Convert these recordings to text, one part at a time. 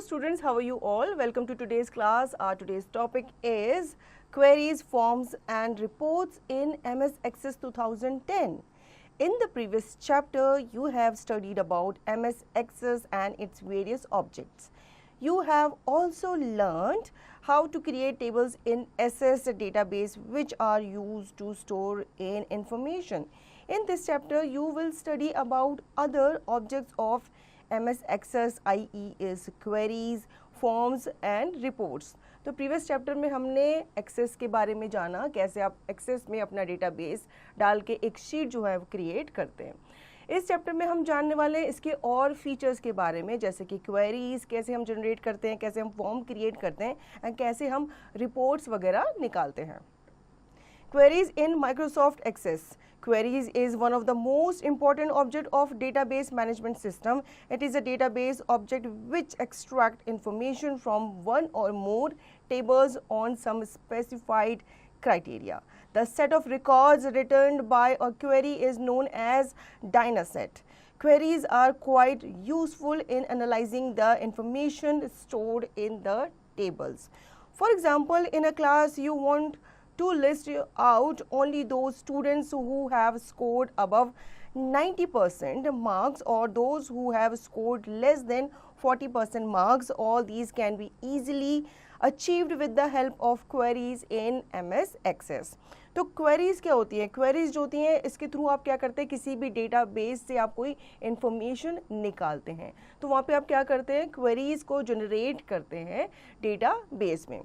students, how are you all? Welcome to today's class. Our today's topic is queries, forms and reports in MS Access 2010. In the previous chapter, you have studied about MS Access and its various objects. You have also learned how to create tables in SS database which are used to store in information. In this chapter, you will study about other objects of MS Access, i.e. is queries, forms and reports. तो previous chapter में हमने access के बारे में जाना, कैसे आप access में अपना डेटाबेस डाल के एक शीट जो है वो क्रिएट करते हैं. इस चैप्टर में हम जानने वाले हैं इसके और फीचर्स के बारे में, जैसे कि क्वेरीज कैसे हम जनरेट करते हैं, कैसे हम फॉर्म क्रिएट करते हैं एंड कैसे हम रिपोर्ट्स वगैरह निकालते हैं. Queries in Microsoft Access. Queries is one of the most important object of database management system. It is a database object which extract information from one or more tables on some specified criteria. The set of records returned by a query is known as DynaSet. Queries are quite useful in analyzing the information stored in the tables. For example, in a class you want to list out only those students who have scored above 90% marks or those who have scored less than 40% marks. All these can be easily achieved with the help of queries in MS Access. तो queries क्या होती है? Queries जो होती हैं इसके through आप क्या करते हैं, किसी भी डेटाबेस से आप कोई इन्फॉर्मेशन निकालते हैं. तो वहाँ पे आप क्या करते हैं, क्वेरीज को जनरेट करते हैं डेटाबेस में.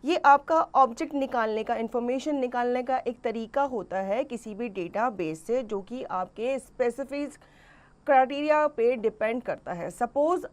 ये आपका ऑब्जेक्ट निकालने का, इंफॉर्मेशन निकालने का एक तरीका होता है किसी भी डेटाबेस से, जो कि आपके स्पेसिफिक क्राइटेरिया पे डिपेंड करता है. सपोज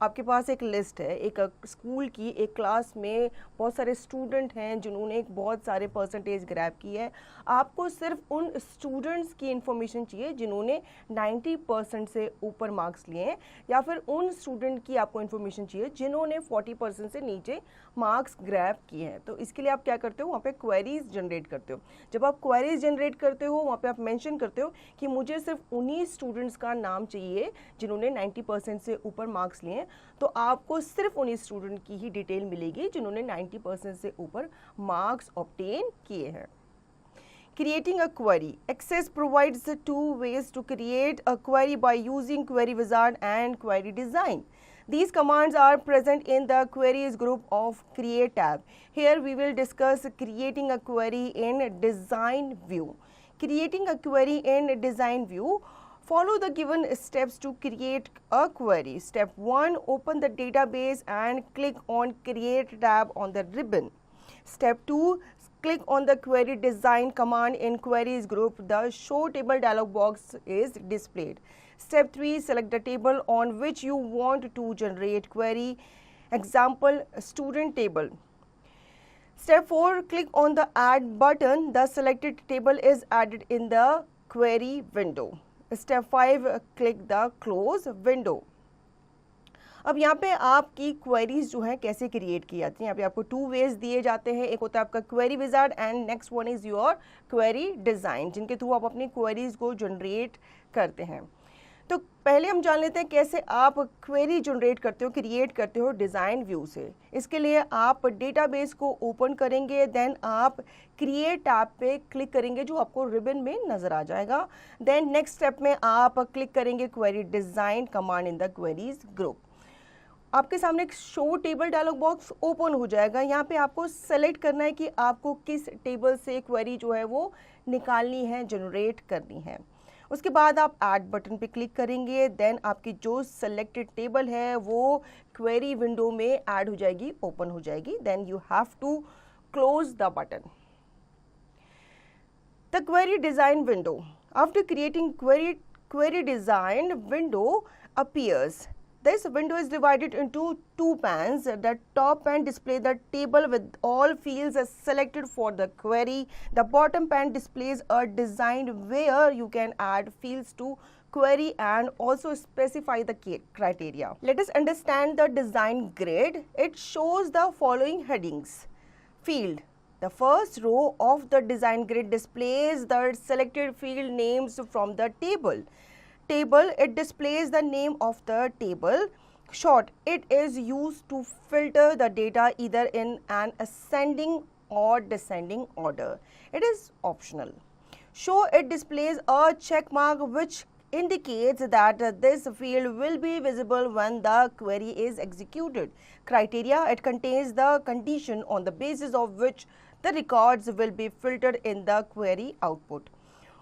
आपके पास एक लिस्ट है, एक स्कूल की एक क्लास में बहुत सारे स्टूडेंट हैं जिन्होंने एक बहुत सारे परसेंटेज ग्रैब की है. आपको सिर्फ उन स्टूडेंट्स की इन्फॉर्मेशन चाहिए जिन्होंने 90% से ऊपर मार्क्स लिए हैं, या फिर उन स्टूडेंट की आपको इन्फॉर्मेशन चाहिए जिन्होंने 40% से नीचे मार्क्स ग्रैब किए हैं. तो इसके लिए आप क्या करते हो, वहाँ पे क्वेरीज जनरेट करते हो. जब आप क्वेरीज जनरेट करते हो वहाँ पे आप मेंशन करते हो कि मुझे सिर्फ उन्हीं स्टूडेंट्स का नाम चाहिए जिन्होंने 90% से ऊपर मार्क्स लिए हैं. तो आपको सिर्फ उन्हीं स्टूडेंट की ही डिटेल मिलेगी जिन्होंने 90% से ऊपर मार्क्स ऑब्टेन किए हैं. Creating a query. Access provides two ways to create a query by using Query Wizard and Query Design. These commands are present in the Queries group of Create tab. Here we will discuss creating a query in Design view. Creating a query in Design view. Follow the given steps to create a query. Step 1. Open the database and click on Create tab on the ribbon. Step 2. Click on the Query Design command in Queries group. The Show Table dialog box is displayed. Step 3. Select the table on which you want to generate query. Example, student table. Step 4. Click on the Add button. The selected table is added in the query window. Step 5. Click the Close window. अब यहाँ पे आपकी queries जो हैं कैसे create की जाती हैं. यहाँ पे आपको 2 वेज दिए जाते हैं. एक होता है आपका query wizard and next one is your query design, जिनके थ्रू आप अपनी क्वेरीज को जनरेट करते हैं. तो पहले हम जान लेते हैं कैसे आप क्वेरी जनरेट करते हो, क्रिएट करते हो डिज़ाइन व्यू से. इसके लिए आप डेटाबेस को ओपन करेंगे, देन आप क्रिएट टैब पे क्लिक करेंगे जो आपको रिबन में नज़र आ जाएगा. देन नेक्स्ट स्टेप में आप क्लिक करेंगे query design command in the queries group. आपके सामने एक show table dialog box open हो जाएगा. यहाँ पे आपको सेलेक्ट करना है कि आपको किस टेबल से क्वेरी जो है वो निकालनी है, जनरेट करनी है. उसके बाद आप ऐड बटन पे क्लिक करेंगे. देन आपकी जो सेलेक्टेड टेबल है वो क्वेरी विंडो में ऐड हो जाएगी, ओपन हो जाएगी. Then you have to close the button. The query design window. After creating query design window appears. This window is divided into 2 panes. The top pane displays the table with all fields selected for the query. The bottom pane displays a design where you can add fields to query and also specify the criteria. Let us understand the design grid. It shows the following headings. Field. The first row of the design grid displays the selected field names from the table. Table, it displays the name of the table. Short, it is used to filter the data either in an ascending or descending order. It is optional. Show, it displays a check mark which indicates that this field will be visible when the query is executed. Criteria, it contains the condition on the basis of which the records will be filtered in the query output.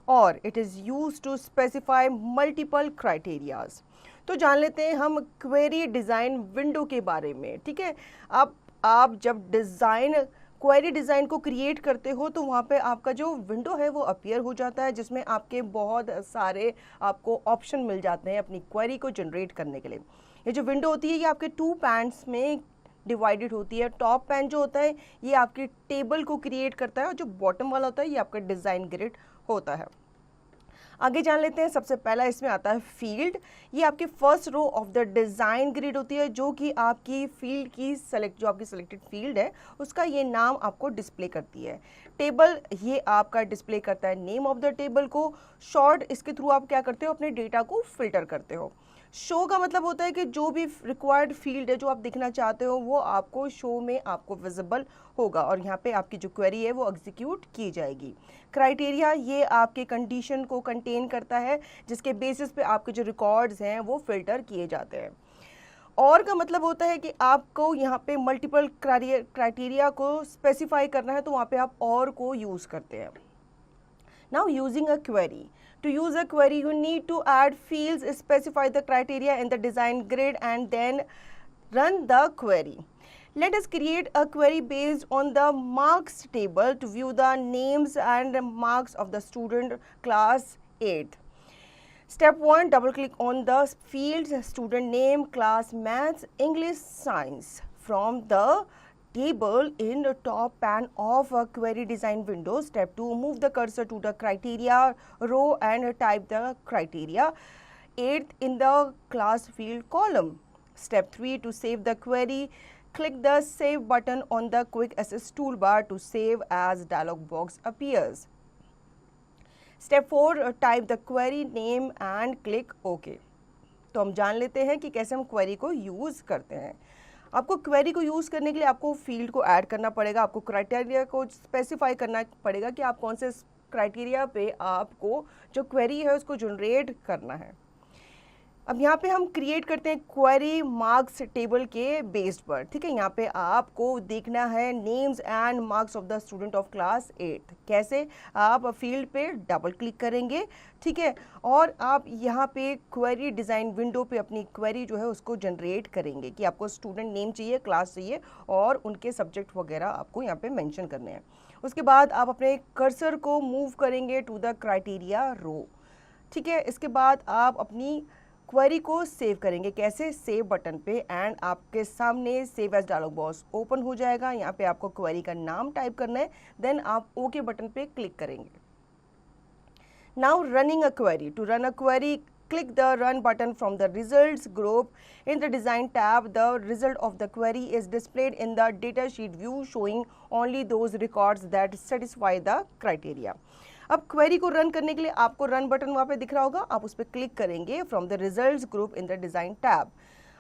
और it is used to specify multiple criterias. तो जान लेते हैं हम query design window के बारे में, ठीक है। अब आप जब क्वेरी डिज़ाइन को क्रिएट करते हो तो वहाँ पे आपका जो विंडो है वो अपीयर हो जाता है, जिसमें आपके बहुत सारे आपको ऑप्शन मिल जाते हैं अपनी क्वेरी को जनरेट करने के लिए। ये जो विंडो होती है ये आपके 2 पैन्स में डिवाइडेड होती है। टॉप पैन जो होता है ये आपके टेबल को क्रिएट करता है और जो बॉटम वाला होता है ये आपका डिज़ाइन ग्रिड होता है। आगे जान लेते हैं। सबसे पहला इसमें आता है फील्ड। ये आपकी first row of the design grid होती है, जो कि आपकी फील्ड की जो आपकी सिलेक्टेड फील्ड है उसका ये नाम आपको डिस्प्ले करती है। टेबल, ये आपका डिस्प्ले करता है नेम ऑफ द टेबल को। शॉर्ट, इसके थ्रू आप क्या करते हो, अपने डेटा को फिल्टर करते हो। शो का मतलब होता है कि जो भी रिक्वायर्ड फील्ड है जो आप दिखना चाहते हो वो आपको शो में आपको विजिबल होगा और यहाँ पे आपकी जो क्वेरी है वो एग्जीक्यूट की जाएगी। क्राइटेरिया, ये आपके कंडीशन को कंटेन करता है जिसके बेसिस पे आपके जो रिकॉर्ड्स हैं वो फिल्टर किए जाते हैं। और का मतलब होता है कि आपको यहाँ पे मल्टीपल क्राइटेरिया को स्पेसिफाई करना है तो वहाँ पे आप और को यूज़ करते हैं। Now using a query. To use a query, you need to add fields, specify the criteria in the design grid and then run the query. Let us create a query based on the marks table to view the names and marks of the student class 8th. Step 1, double click on the fields student name, class maths, English, science from the table in the top pan of a query design window. Step 2, move the cursor to the criteria row and type the criteria 8th in the class field column. Step 3, to save the query, click the save button on the quick access toolbar to save as dialog box appears. Step 4, type the query name and click OK. तो हम जान लेते हैं कि कैसे हम query को use करते हैं। आपको क्वेरी को यूज़ करने के लिए आपको फील्ड को ऐड करना पड़ेगा, आपको क्राइटेरिया को स्पेसिफाई करना पड़ेगा कि आप कौन से क्राइटेरिया पे आपको जो क्वेरी है उसको जनरेट करना है। अब यहाँ पे हम क्रिएट करते हैं क्वेरी मार्क्स टेबल के बेस्ड पर, ठीक है। यहाँ पे आपको देखना है names and marks of the student of class 8। कैसे, आप फील्ड पे डबल क्लिक करेंगे, ठीक है, और आप यहाँ पे क्वेरी डिज़ाइन विंडो पे अपनी क्वेरी जो है उसको जनरेट करेंगे कि आपको स्टूडेंट नेम चाहिए, क्लास चाहिए और उनके सब्जेक्ट वगैरह आपको यहाँ पे मेंशन करने हैं। उसके बाद आप अपने कर्सर को मूव करेंगे टू द क्राइटेरिया रो, ठीक है। इसके बाद आप अपनी क्वेरी को सेव करेंगे। कैसे, सेव बटन पे एंड आपके सामने save as dialog box open हो जाएगा। यहाँ पे आपको क्वेरी का नाम टाइप करना है, देन आप ओके बटन पे क्लिक करेंगे। Now running a query. To run a query, click the run button from the results group. In the design tab, the result of the query is displayed in the datasheet view, showing only those records that satisfy the criteria. अब query को run करने के लिए आपको run button वहाँ पे दिख रहा होगा, आप उस पर क्लिक करेंगे from the results group in the design tab.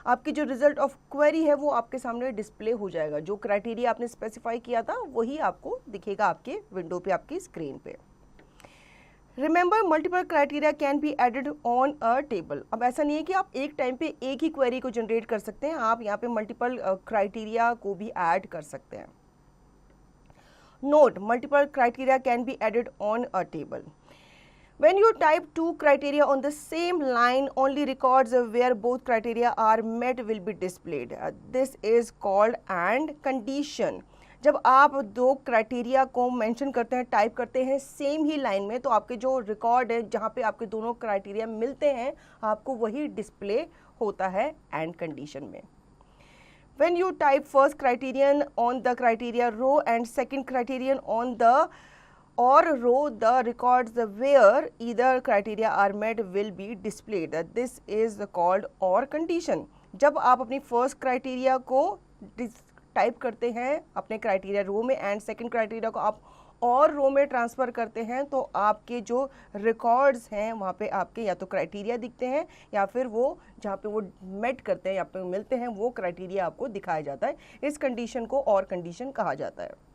आपकी जो रिजल्ट ऑफ क्वेरी है वो आपके सामने डिस्प्ले हो जाएगा। जो क्राइटेरिया आपने स्पेसिफाई किया था वही आपको दिखेगा आपके विंडो पे, आपकी स्क्रीन पे। Remember, multiple criteria can be added on a table. अब ऐसा नहीं है कि आप एक टाइम पे एक ही क्वेरी को जनरेट कर सकते हैं, आप यहाँ पे मल्टीपल क्राइटेरिया को भी ऐड कर सकते हैं। Note, multiple criteria can be added on a table. When you type 2 criteria on the same line, only records where both criteria are met will be displayed. This is called and condition. जब आप 2 criteria को mention करते हैं, type करते हैं same ही line में, तो आपके जो रिकॉर्ड है जहाँ पे आपके दोनों क्राइटेरिया मिलते हैं आपको वही डिस्प्ले होता है एंड कंडीशन में। When you type first criterion on the criteria row and second criterion on the or row, the records where either criteria are met will be displayed. This is called or condition. जब आप अपनी first criteria को type करते हैं अपने criteria रो में and second criteria को आप और रो में ट्रांसफ़र करते हैं तो आपके जो रिकॉर्ड्स हैं वहाँ पे आपके या तो क्राइटेरिया दिखते हैं या फिर वो जहाँ पे वो मेट करते हैं या पे मिलते हैं वो क्राइटेरिया आपको दिखाया जाता है। इस कंडीशन को और कंडीशन कहा जाता है।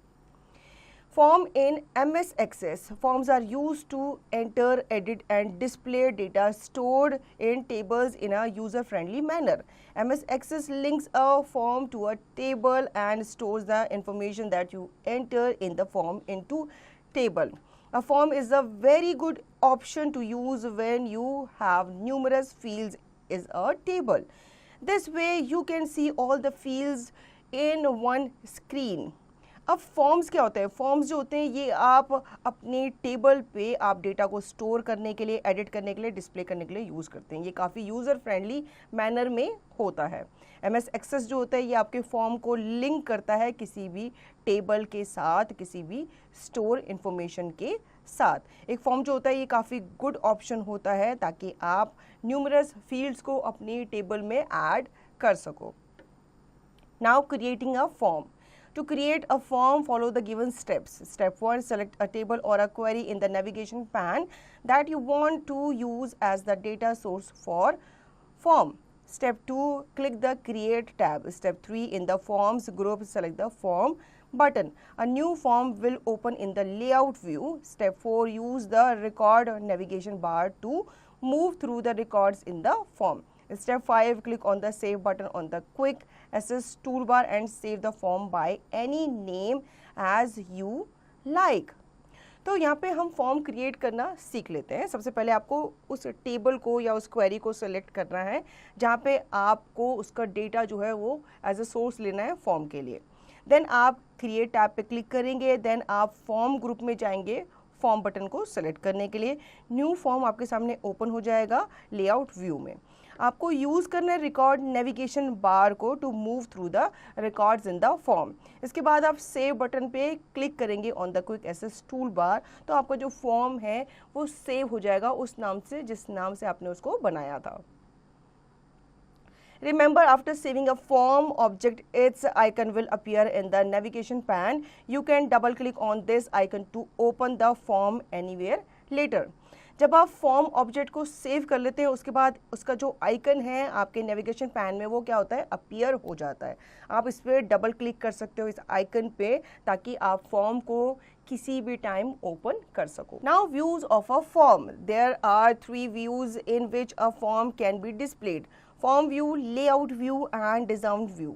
Form in MS Access. Forms are used to enter, edit and display data stored in tables in a user-friendly manner. MS Access links a form to a table and stores the information that you enter in the form into table. A form is a very good option to use when you have numerous fields in a table. This way you can see all the fields in one screen. अब forms क्या होते हैं? Forms जो होते हैं ये आप अपने टेबल पे आप डेटा को स्टोर करने के लिए, एडिट करने के लिए, डिस्प्ले करने के लिए यूज़ करते हैं। ये काफ़ी यूज़र फ्रेंडली मैनर में होता है। MS एक्सेस जो होता है ये आपके फॉर्म को लिंक करता है किसी भी टेबल के साथ, किसी भी स्टोर इंफॉर्मेशन के साथ। एक फॉर्म जो होता है ये काफ़ी गुड ऑप्शन होता है ताकि आप न्यूमरस फील्ड्स को अपनी टेबल में ऐड कर सको। Now creating a form. To create a form, follow the given steps. Step 1, select a table or a query in the navigation pane that you want to use as the data source for form. Step 2, click the Create tab. Step 3, in the Forms group, select the Form button. A new form will open in the Layout view. Step 4, use the Record navigation bar to move through the records in the form. Step 5, click on the Save button on the Quick Access toolbar and save the form by any name as you like. तो यहाँ पे हम form create करना सीख लेते हैं। सबसे पहले आपको उस टेबल को या उस क्वेरी को सेलेक्ट करना है जहाँ पे आपको उसका डेटा जो है वो एज अ सोर्स लेना है फॉर्म के लिए। देन आप क्रिएट टैब पे क्लिक करेंगे, देन आप फॉर्म ग्रुप में जाएंगे फॉर्म बटन को सेलेक्ट करने के लिए। न्यू फॉर्म आपके सामने ओपन हो जाएगा लेआउट व्यू में। आपको यूज़ करना है रिकॉर्ड नेविगेशन बार को to move through the records in the form. इसके बाद आप सेव बटन पे क्लिक करेंगे on the quick access tool bar, तो आपका जो फॉर्म है वो सेव हो जाएगा उस नाम से जिस नाम से आपने उसको बनाया था। Remember, after saving a form object, its icon will appear in the navigation pane. You can double click on this icon to open the form anywhere later. जब आप फॉर्म ऑब्जेक्ट को सेव कर लेते हैं उसके बाद उसका जो आइकन है आपके नेविगेशन पैन में वो क्या होता है, अपीयर हो जाता है। आप इस पर डबल क्लिक कर सकते हो इस आइकन पे ताकि आप फॉर्म को किसी भी टाइम ओपन कर सको। Now views of a form. There are 3 views in which a form can be displayed: form view, layout view and design view.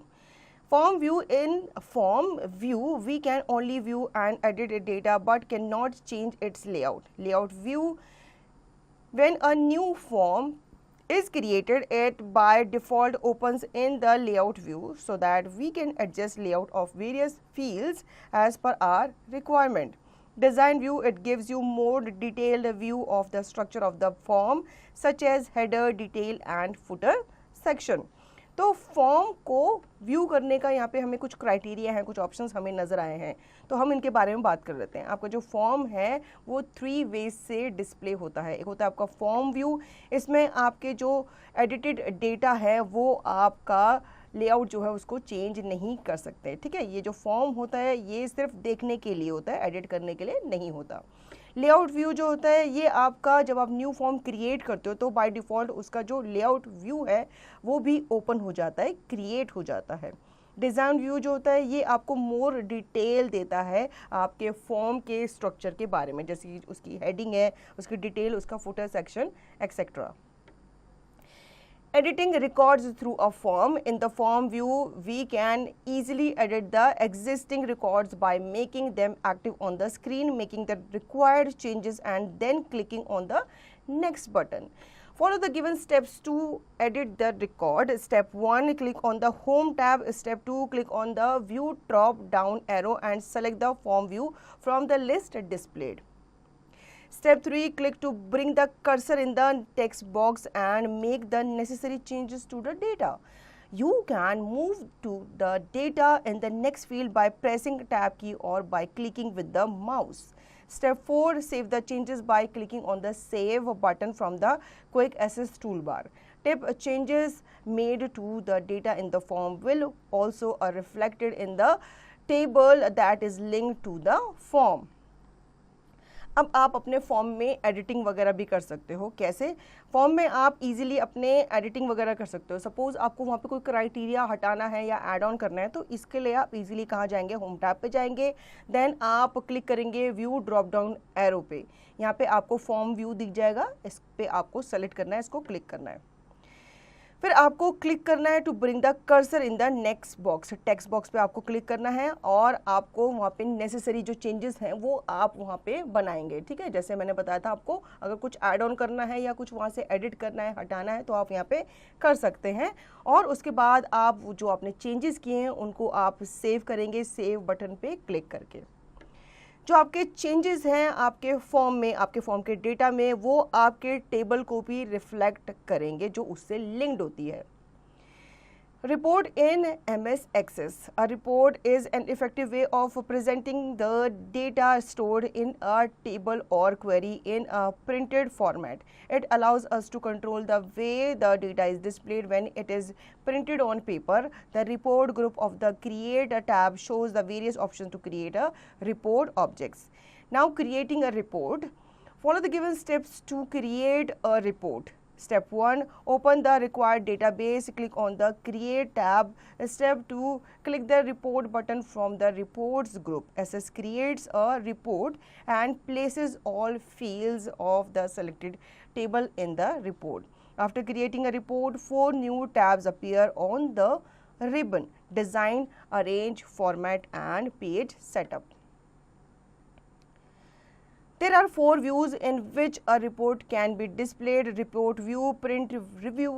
Form view: in form view we can only view and edit data but cannot change its layout. Layout view: when a new form is created, it by default opens in the layout view so that we can adjust layout of various fields as per our requirement. Design view: it gives you more detailed view of the structure of the form such as header, detail and footer section. तो form को view करने का यहाँ पे हमें कुछ criteria हैं, कुछ ऑप्शंस हमें नज़र आए हैं, तो हम इनके बारे में बात कर लेते हैं। आपका जो फॉर्म है वो 3 वेज से डिस्प्ले होता है। एक होता है आपका फॉर्म व्यू, इसमें आपके जो एडिटेड डेटा है वो आपका लेआउट जो है उसको चेंज नहीं कर सकते, ठीक है। ये जो फॉर्म होता है ये सिर्फ देखने के लिए होता है, एडिट करने के लिए नहीं होता। लेआउट व्यू जो होता है ये आपका जब आप न्यू फॉर्म क्रिएट करते हो तो बाय डिफ़ॉल्ट उसका जो लेआउट व्यू है वो भी ओपन हो जाता है, क्रिएट हो जाता है। डिज़ाइन व्यू जो होता है ये आपको मोर डिटेल देता है आपके फॉर्म के स्ट्रक्चर के बारे में, जैसे उसकी हेडिंग है, उसकी डिटेल, उसका footer section etcetera. Editing records through a form. In the form view, we can easily edit the existing records by making them active on the screen, making the required changes and then clicking on the next button. Follow the given steps to edit the record. Step 1, click on the Home tab. Step 2, click on the View drop down arrow and select the form view from the list displayed. Step 3, click to bring the cursor in the text box and make the necessary changes to the data. You can move to the data in the next field by pressing tab key or by clicking with the mouse. Step 4, save the changes by clicking on the Save button from the Quick Access toolbar. Tip: changes made to the data in the form will also are reflected in the table that is linked to the form. अब आप अपने form में editing वगैरह भी कर सकते हो। कैसे? फॉर्म में आप इजीली अपने एडिटिंग वगैरह कर सकते हो। सपोज आपको वहाँ पे कोई क्राइटेरिया हटाना है या ऐड ऑन करना है, तो इसके लिए आप इजीली कहाँ जाएंगे, होम टैब पे जाएंगे, देन आप क्लिक करेंगे व्यू ड्रॉप डाउन एरो पे, यहाँ पे आपको फॉर्म व्यू दिख जाएगा, इस पे आपको सेलेक्ट करना है, इसको क्लिक करना है। फिर आपको क्लिक करना है to bring the cursor in the next box, text box पे आपको क्लिक करना है और आपको वहाँ पे नेसेसरी जो चेंजेस हैं वो आप वहाँ पे बनाएंगे। ठीक है, जैसे मैंने बताया था आपको, अगर कुछ ऐड ऑन करना है या कुछ वहाँ से एडिट करना है, हटाना है, तो आप यहाँ पे कर सकते हैं। और उसके बाद आप जो आपने चेंजेस किए हैं उनको आप सेव करेंगे, सेव बटन पे क्लिक करके। जो आपके चेंजेस हैं आपके फॉर्म में, आपके फॉर्म के डेटा में, वो आपके टेबल को भी रिफ्लेक्ट करेंगे जो उससे लिंक्ड होती है। Report in MS Access. A report is an effective way of presenting the data stored in a table or query in a printed format. It allows us to control the way the data is displayed when it is printed on paper. The report group of the Create a tab shows the various options to create a report objects. Now creating a report. Follow the given steps to create a report. Step 1, open the required database, click on the Create tab. Step 2, click the Report button from the Reports group. SS creates a report and places all fields of the selected table in the report. After creating a report, 4 new tabs appear on the ribbon: Design, Arrange, Format and Page Setup. There are 4 views in which a report can be displayed: report view, print review,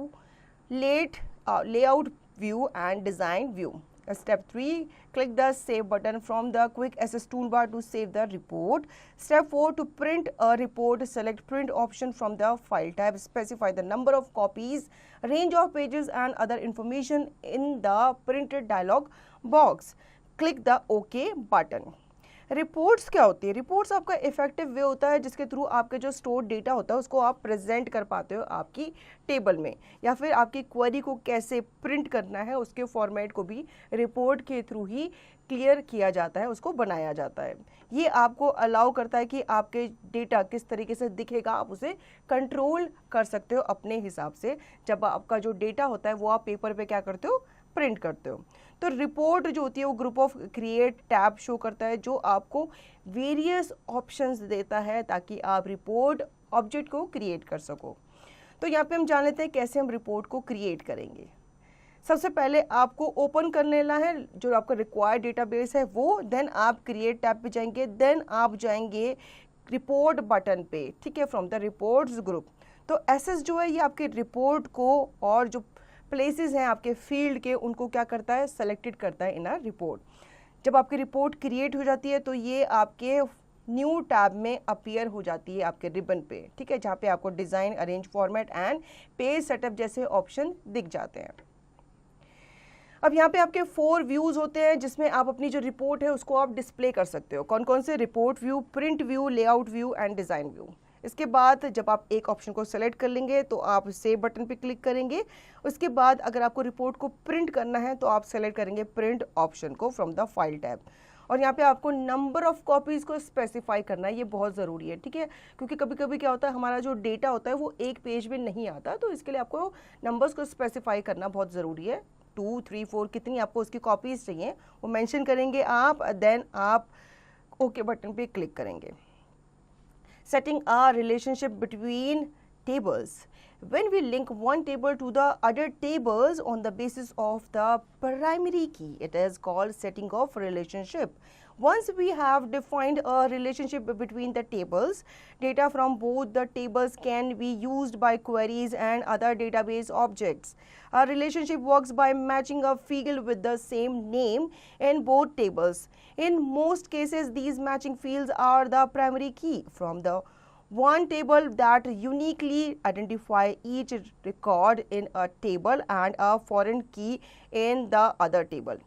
layout view and design view. Step 3, click the save button from the quick access toolbar to save the report. Step 4, to print a report, select print option from the file tab, specify the number of copies, range of pages and other information in the printed dialog box. Click the OK button. Reports क्या होती है? Reports आपका effective way होता है जिसके through आपके जो store data होता है उसको आप प्रेजेंट कर पाते हो आपकी टेबल में, या फिर आपकी क्वेरी को कैसे प्रिंट करना है उसके फॉर्मेट को भी रिपोर्ट के थ्रू ही क्लियर किया जाता है, उसको बनाया जाता है। ये आपको अलाउ करता है कि आपके डेटा किस तरीके से दिखेगा, आप उसे कंट्रोल कर सकते हो अपने हिसाब से। जब आपका जो डेटा होता है वो आप पेपर पे क्या करते हो, प्रिंट करते हो। तो रिपोर्ट जो होती है वो group of create tab show करता है जो आपको वेरियस ऑप्शंस देता है ताकि आप रिपोर्ट ऑब्जेक्ट को क्रिएट कर सको। तो यहाँ पे हम जान लेते हैं कैसे हम रिपोर्ट को क्रिएट करेंगे। सबसे पहले आपको ओपन कर लेना है जो आपका रिक्वायर्ड डेटाबेस है वो, देन आप क्रिएट टैब पे जाएंगे, देन आप जाएंगे रिपोर्ट बटन पे, ठीक है, फ्रॉम द रिपोर्ट्स ग्रुप। तो एसएस जो है ये आपके रिपोर्ट को और जो प्लेसेस हैं आपके फील्ड के उनको क्या करता है, सेलेक्टेड करता है इन अ रिपोर्ट। जब आपकी रिपोर्ट क्रिएट हो जाती है तो ये आपके न्यू टैब में अपीयर हो जाती है आपके रिबन पे, ठीक है, जहाँ पे आपको design, arrange, format and page setup जैसे ऑप्शन दिख जाते हैं। अब यहाँ पे आपके 4 व्यूज़ होते हैं जिसमें आप अपनी जो रिपोर्ट है उसको आप डिस्प्ले कर सकते हो। कौन कौन से? Report view, print view, layout view and design view. इसके बाद जब आप एक ऑप्शन को सेलेक्ट कर लेंगे तो आप सेव बटन पे क्लिक करेंगे। उसके बाद अगर आपको रिपोर्ट को प्रिंट करना है तो आप सेलेक्ट करेंगे प्रिंट ऑप्शन को फ्रॉम द फाइल टैब। और यहाँ पे आपको नंबर ऑफ़ कॉपीज़ को स्पेसिफाई करना है, ये बहुत ज़रूरी है, ठीक है, क्योंकि कभी कभी क्या होता है हमारा जो डेटा होता है वो एक पेज में नहीं आता, तो इसके लिए आपको नंबर्स को स्पेसिफाई करना बहुत ज़रूरी है। 2, 3, 4 कितनी आपको उसकी कॉपीज़ चाहिए वो मेंशन करेंगे आप, देन आप ओके बटन पे क्लिक करेंगे। Setting a relationship between tables. When we link one table to the other tables on the basis of the primary key, it is called setting of relationship. Once we have defined a relationship between the tables, data from both the tables can be used by queries and other database objects. A relationship works by matching a field with the same name in both tables. In most cases, these matching fields are the primary key from the one table that uniquely identify each record in a table and a foreign key in the other table.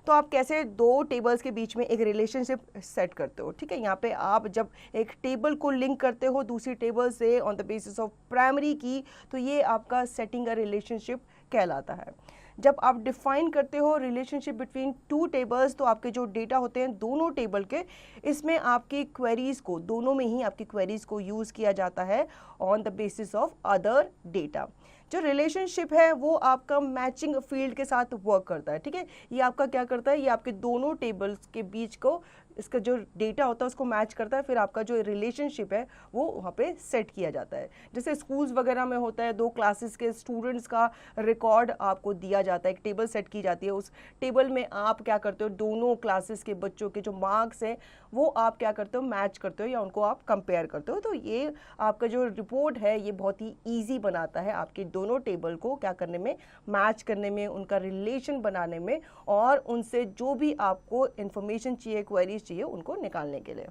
तो आप कैसे दो tables के बीच में एक relationship set करते हो, ठीक है। यहाँ पे आप जब एक टेबल को लिंक करते हो दूसरी टेबल से on the basis of primary की, तो ये आपका सेटिंग अ रिलेशनशिप कहलाता है। जब आप डिफाइन करते हो रिलेशनशिप बिटवीन टू टेबल्स, तो आपके जो डेटा होते हैं दोनों टेबल के, इसमें आपकी क्वेरीज को, दोनों में ही आपकी क्वेरीज को यूज़ किया जाता है on the basis of other data. जो रिलेशनशिप है वो आपका मैचिंग फील्ड के साथ वर्क करता है, ठीक है। ये आपका क्या करता है, ये आपके दोनों टेबल्स के बीच को, इसका जो डेटा होता है उसको मैच करता है, फिर आपका जो रिलेशनशिप है वो वहाँ पे सेट किया जाता है। जैसे स्कूल्स वगैरह में होता है, दो क्लासेस के स्टूडेंट्स का रिकॉर्ड आपको दिया जाता है, एक टेबल सेट की जाती है, उस टेबल में आप क्या करते हो, दोनों क्लासेस के बच्चों के जो मार्क्स हैं वो आप क्या करते हो, मैच करते हो या उनको आप कंपेयर करते हो। तो ये आपका जो रिपोर्ट है ये बहुत ही ईजी बनाता है आपके दोनों टेबल को क्या करने में, मैच करने में, उनका रिलेशन बनाने में, और उनसे जो भी आपको इंफॉर्मेशन चाहिए, क्वेरीज चाहिए, उनको निकालने के लिए।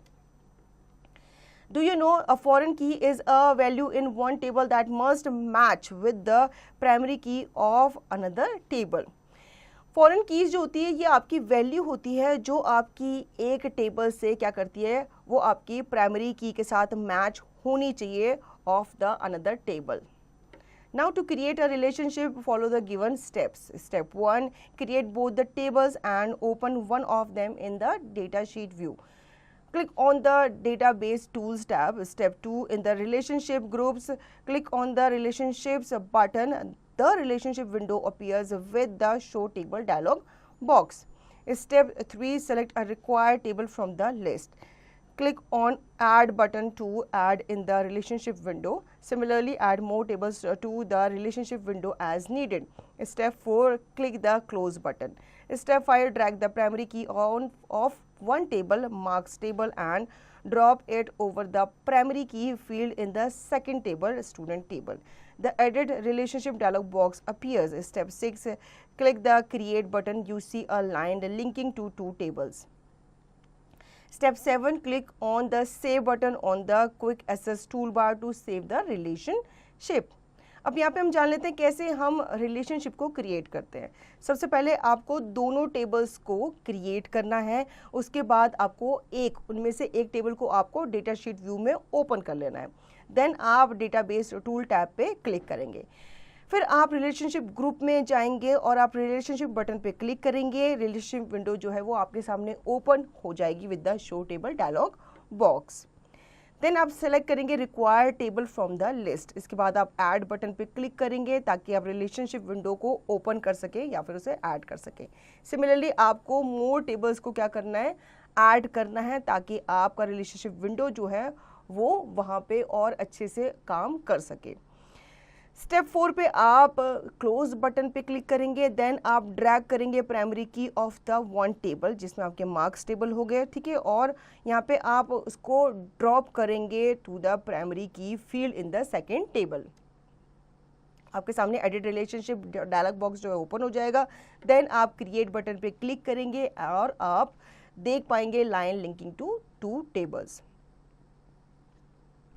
Do you know a foreign key is a value in one table that must match with the primary key of another table? Foreign keys जो होती है ये आपकी वैल्यू होती है जो आपकी एक टेबल से क्या करती है, वो आपकी प्राइमरी की के साथ मैच होनी चाहिए of the another table. Now to create a relationship, follow the given steps. Step 1, create both the tables and open one of them in the datasheet view. Click on the database tools tab. Step 2, in the relationship groups, click on the relationships button. The relationship window appears with the show table dialog box. Step 3, select a required table from the list. Click on add button to add in the relationship window. Similarly, add more tables to the relationship window as needed. Step 4, click the close button. Step 5, drag the primary key on of one table, marks table, and drop it over the primary key field in the second table, student table. The edit relationship dialog box appears. Step 6, click the create button. You see a line linking to two tables. Step 7, click on the save button on the quick access toolbar to save the relationship. अब यहाँ पे हम जान लेते हैं कैसे हम relationship को क्रिएट करते हैं। सबसे पहले आपको दोनों टेबल्स को क्रिएट करना है, उसके बाद आपको उनमें से एक टेबल को आपको डेटा शीट व्यू में ओपन कर लेना है। देन आप डेटाबेस टूल टैब पे क्लिक करेंगे, फिर आप रिलेशनशिप ग्रुप में जाएंगे और आप रिलेशनशिप बटन पे क्लिक करेंगे। रिलेशनशिप विंडो जो है वो आपके सामने ओपन हो जाएगी with the show table dialog box. Then आप सेलेक्ट करेंगे required table from the list. इसके बाद आप ऐड बटन पे क्लिक करेंगे ताकि आप रिलेशनशिप विंडो को ओपन कर सकें या फिर उसे ऐड कर सकें। सिमिलरली आपको मोर टेबल्स को क्या करना है, ऐड करना है, ताकि आपका रिलेशनशिप विंडो जो है वो वहाँ पे और अच्छे से काम कर सके। स्टेप 4 पे आप क्लोज बटन पे क्लिक करेंगे। देन आप ड्रैग करेंगे प्राइमरी की ऑफ द वन टेबल जिसमें आपके मार्क्स टेबल हो गए, ठीक है, और यहाँ पे आप उसको ड्रॉप करेंगे टू द प्राइमरी की field in the second table. आपके सामने एडिट रिलेशनशिप डायलॉग बॉक्स जो है ओपन हो जाएगा। देन आप क्रिएट बटन पे क्लिक करेंगे और आप देख पाएंगे line linking to two tables.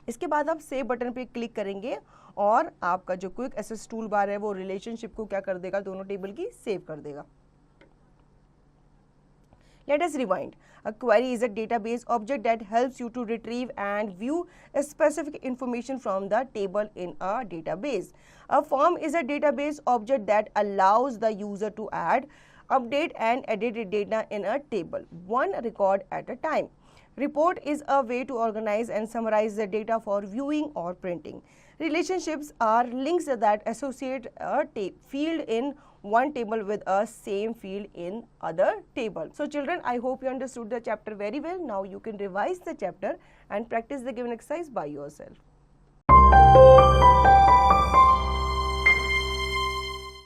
इसके बाद आप सेव बटन पे क्लिक करेंगे और आपका जो क्विक एक्सेस टूल बार है वो रिलेशनशिप को क्या कर देगा, दोनों टेबल की सेव कर देगा। Let us rewind. A query is a database object that helps you to retrieve and view a specific information from the table in a database. A form is a database object that allows the user to add, update and edit data in a table, one record at a time. Report is a way to organize and summarize the data for viewing or printing. Relationships are links that associate a field in one table with a same field in other table. So children, I hope you understood the chapter very well. Now you can revise the chapter and practice the given exercise by yourself.